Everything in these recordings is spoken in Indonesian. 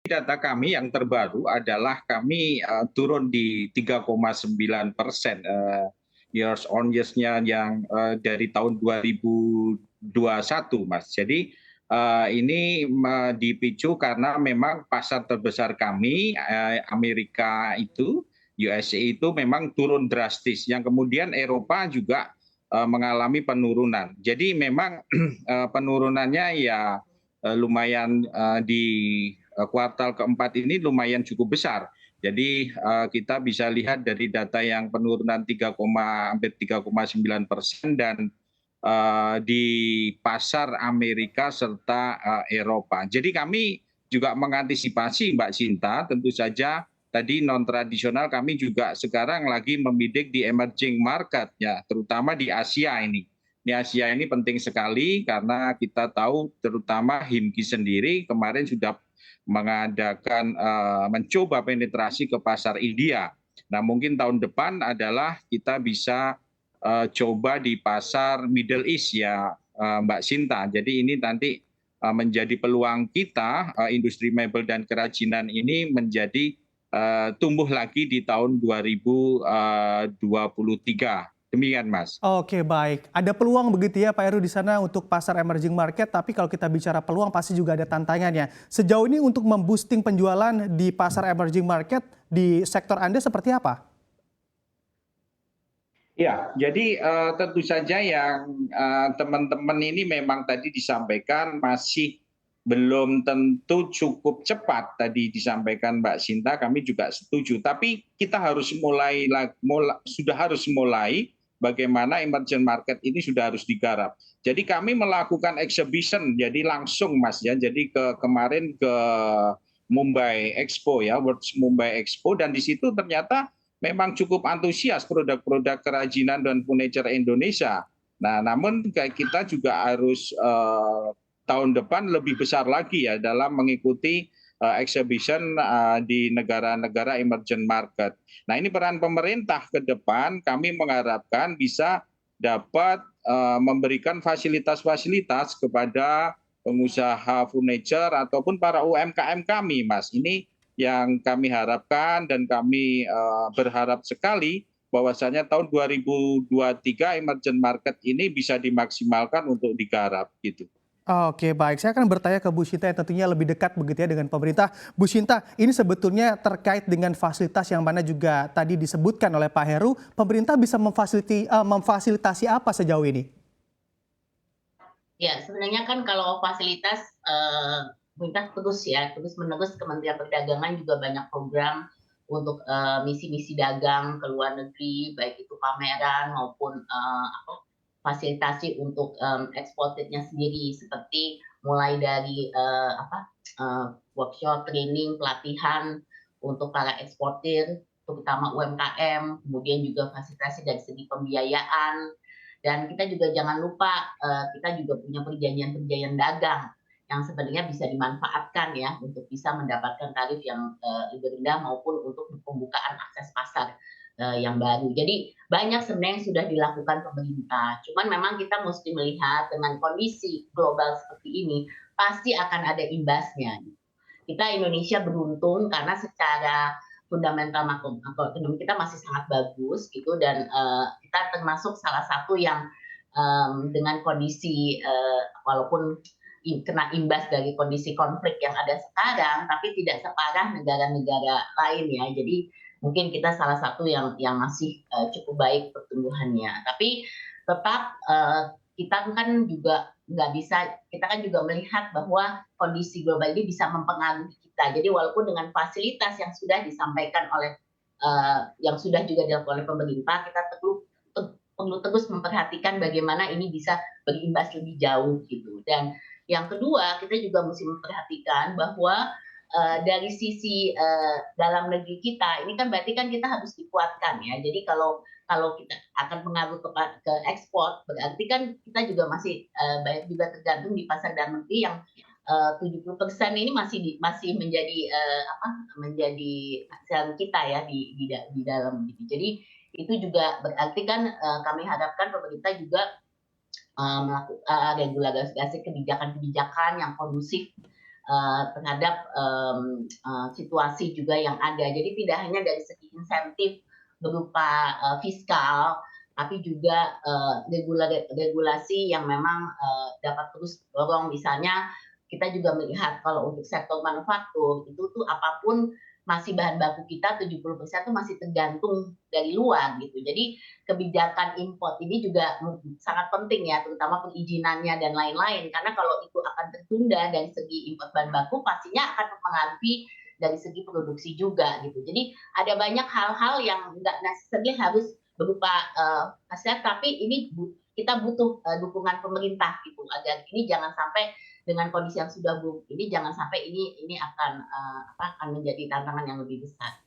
data kami yang terbaru adalah kami turun di 3,9% years on years-nya yang dari tahun 2021, Mas. Jadi ini dipicu karena memang pasar terbesar kami, Amerika itu, USA itu memang turun drastis. Yang kemudian Eropa juga mengalami penurunan. Jadi memang penurunannya ya lumayan di kuartal keempat ini lumayan cukup besar. Jadi kita bisa lihat dari data yang penurunan hampir 3,9% dan di pasar Amerika serta Eropa. Jadi kami juga mengantisipasi Mbak Sinta, tentu saja tadi non tradisional kami juga sekarang lagi membidik di emerging market ya, terutama di Asia ini. Di Asia ini penting sekali karena kita tahu terutama Himki sendiri kemarin sudah mengadakan mencoba penetrasi ke pasar India. Nah, mungkin tahun depan adalah kita bisa coba di pasar Middle East ya, Mbak Sinta. Jadi ini nanti menjadi peluang kita, industri mebel dan kerajinan ini menjadi tumbuh lagi di tahun 2023. Demikian, Mas. Oke, baik. Ada peluang begitu ya Pak Heru di sana untuk pasar emerging market, tapi kalau kita bicara peluang pasti juga ada tantangannya. Sejauh ini untuk memboosting penjualan di pasar emerging market di sektor Anda seperti apa? Ya, jadi tentu saja yang teman-teman ini memang tadi disampaikan masih belum tentu cukup cepat tadi disampaikan Mbak Sinta, kami juga setuju. Tapi kita harus sudah harus mulai bagaimana emerging market ini sudah harus digarap. Jadi kami melakukan exhibition, jadi langsung Mas ya, jadi kemarin ke Mumbai Expo ya, World Mumbai Expo, dan di situ ternyata memang cukup antusias produk-produk kerajinan dan furniture Indonesia. Nah, namun kita juga harus tahun depan lebih besar lagi ya dalam mengikuti exhibition di negara-negara emerging market. Nah, ini peran pemerintah ke depan kami mengharapkan bisa dapat memberikan fasilitas-fasilitas kepada pengusaha furniture ataupun para UMKM kami, Mas. Ini yang kami harapkan dan kami berharap sekali bahwasannya tahun 2023 emerging market ini bisa dimaksimalkan untuk digarap gitu. Oke, baik. Saya akan bertanya ke Bu Shinta yang tentunya lebih dekat begitu ya dengan pemerintah. Bu Shinta, ini sebetulnya terkait dengan fasilitas yang mana juga tadi disebutkan oleh Pak Heru, pemerintah bisa memfasilitasi apa sejauh ini? Ya, sebenarnya kan kalau fasilitas pemerintah terus menerus Kementerian Perdagangan juga banyak program untuk misi-misi dagang ke luar negeri, baik itu pameran maupun fasilitasi untuk eksportirnya sendiri, seperti mulai dari workshop, training, pelatihan untuk para eksportir, terutama UMKM, kemudian juga fasilitasi dari segi pembiayaan. Dan kita juga jangan lupa kita juga punya perjanjian-perjanjian dagang yang sebenarnya bisa dimanfaatkan ya untuk bisa mendapatkan tarif yang lebih rendah maupun untuk pembukaan akses pasar yang baru. Jadi banyak sebenarnya yang sudah dilakukan pemerintah. Cuman memang kita mesti melihat dengan kondisi global seperti ini pasti akan ada imbasnya. Kita Indonesia beruntung karena secara fundamental makroekonomi kita masih sangat bagus gitu, dan kita termasuk salah satu yang dengan kondisi walaupun kena imbas dari kondisi konflik yang ada sekarang, tapi tidak separah negara-negara lain ya. Jadi mungkin kita salah satu yang masih cukup baik pertumbuhannya. Tapi tetap kita kan juga nggak bisa, kita kan juga melihat bahwa kondisi global ini bisa mempengaruhi kita. Jadi walaupun dengan fasilitas yang sudah disampaikan oleh yang sudah juga dilakukan oleh pemerintah, kita perlu terus memperhatikan bagaimana ini bisa berimbas lebih jauh gitu. Dan yang kedua, kita juga mesti memperhatikan bahwa dari sisi dalam negeri kita, ini kan berarti kan kita harus dikuatkan ya. Jadi kalau kita akan pengaruh ke ekspor, berarti kan kita juga masih banyak juga tergantung di pasar dalam negeri yang 70% ini masih menjadi menjadi hasil kita ya di dalam gitu. Jadi itu juga berarti kan kami harapkan pemerintah juga melakukan regulasi kebijakan-kebijakan yang kondusif terhadap situasi juga yang ada. Jadi tidak hanya dari segi insentif berupa fiskal, tapi juga regulasi yang memang dapat terus dorong. Misalnya kita juga melihat kalau untuk sektor manufaktur itu tuh apapun masih bahan baku kita 70% tuh masih tergantung dari luar gitu. Jadi kebijakan import ini juga sangat penting ya, terutama perizinannya dan lain-lain. Karena kalau itu akan tertunda dari segi import bahan baku, pastinya akan mempengaruhi dari segi produksi juga gitu. Jadi ada banyak hal-hal yang nggak necessarily harus berupa aset, tapi ini kita butuh dukungan pemerintah gitu agar ini jangan sampai dengan kondisi yang sudah buruk ini jangan sampai ini akan menjadi tantangan yang lebih besar.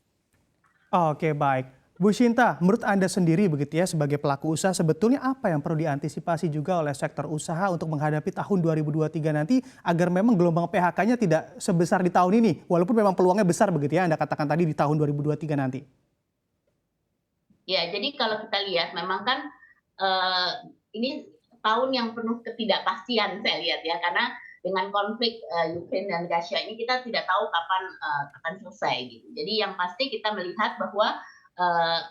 Oke, baik. Bu Shinta, menurut Anda sendiri begitu ya sebagai pelaku usaha sebetulnya apa yang perlu diantisipasi juga oleh sektor usaha untuk menghadapi tahun 2023 nanti agar memang gelombang PHK-nya tidak sebesar di tahun ini walaupun memang peluangnya besar begitu ya Anda katakan tadi di tahun 2023 nanti. Ya, jadi kalau kita lihat memang kan ini tahun yang penuh ketidakpastian saya lihat ya, karena dengan konflik Ukraina dan Rusia ini kita tidak tahu kapan akan selesai gitu. Jadi yang pasti kita melihat bahwa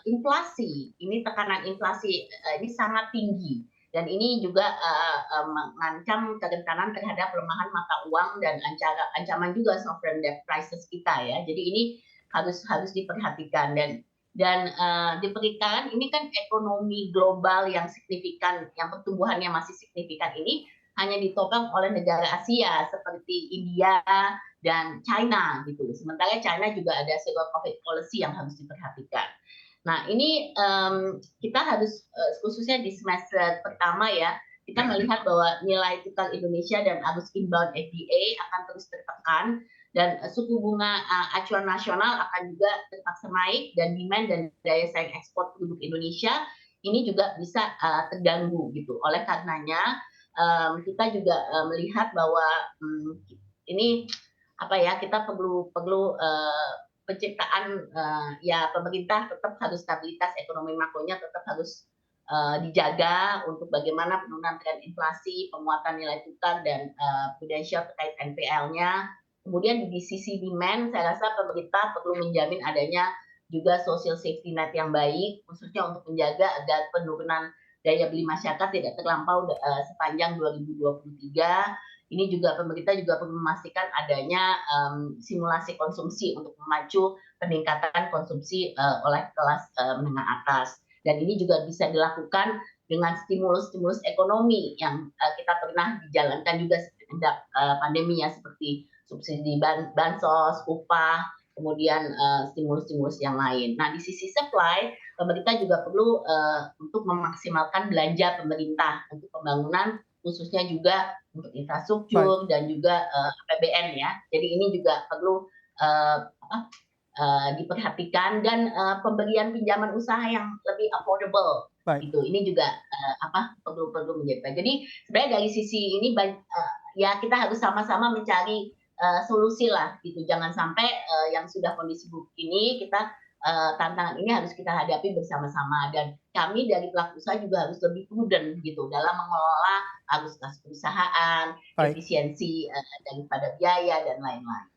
inflasi, ini tekanan inflasi ini sangat tinggi dan ini juga mengancam kerentanan terhadap pelemahan mata uang dan ancaman juga sovereign debt crisis kita ya. Jadi ini harus diperhatikan dan diperkirakan ini kan ekonomi global yang signifikan, yang pertumbuhannya masih signifikan ini hanya ditopang oleh negara Asia seperti India dan China gitu. Sementara China juga ada zero COVID policy yang harus diperhatikan. Nah ini kita harus khususnya di semester pertama ya, kita melihat bahwa nilai tukar Indonesia dan arus inbound FDI akan terus tertekan dan suku bunga acuan nasional akan juga terpaksa naik dan demand dan daya saing ekspor produk Indonesia ini juga bisa terganggu gitu. Oleh karenanya kita juga melihat bahwa ini kita perlu penciptaan ya pemerintah tetap harus stabilitas ekonomi makronya tetap harus dijaga untuk bagaimana penurunan tren inflasi, penguatan nilai tukar dan prudensial terkait NPL-nya. Kemudian di sisi demand, saya rasa pemerintah perlu menjamin adanya juga social safety net yang baik, khususnya untuk menjaga agar penurunan daya beli masyarakat tidak terlampau sepanjang 2023. Ini juga pemerintah juga perlu memastikan adanya simulasi konsumsi untuk memacu peningkatan konsumsi oleh kelas menengah atas. Dan ini juga bisa dilakukan dengan stimulus-stimulus ekonomi yang kita pernah dijalankan juga sejak pandemi ya, seperti subsidi bansos, upah, kemudian stimulus-stimulus yang lain. Nah, di sisi supply, pemerintah juga perlu untuk memaksimalkan belanja pemerintah untuk pembangunan, khususnya juga untuk infrastruktur dan juga APBN ya. Jadi ini juga perlu diperhatikan dan pemberian pinjaman usaha yang lebih affordable. Gitu. Ini juga perlu menjadi. Jadi sebenarnya dari sisi ini ya kita harus sama-sama mencari solusi lah gitu. Jangan sampai yang sudah kondisi buruk ini tantangan ini harus kita hadapi bersama-sama dan kami dari pelaku usaha juga harus lebih prudent gitu dalam mengelola arus kas perusahaan, efisiensi daripada biaya dan lain-lain.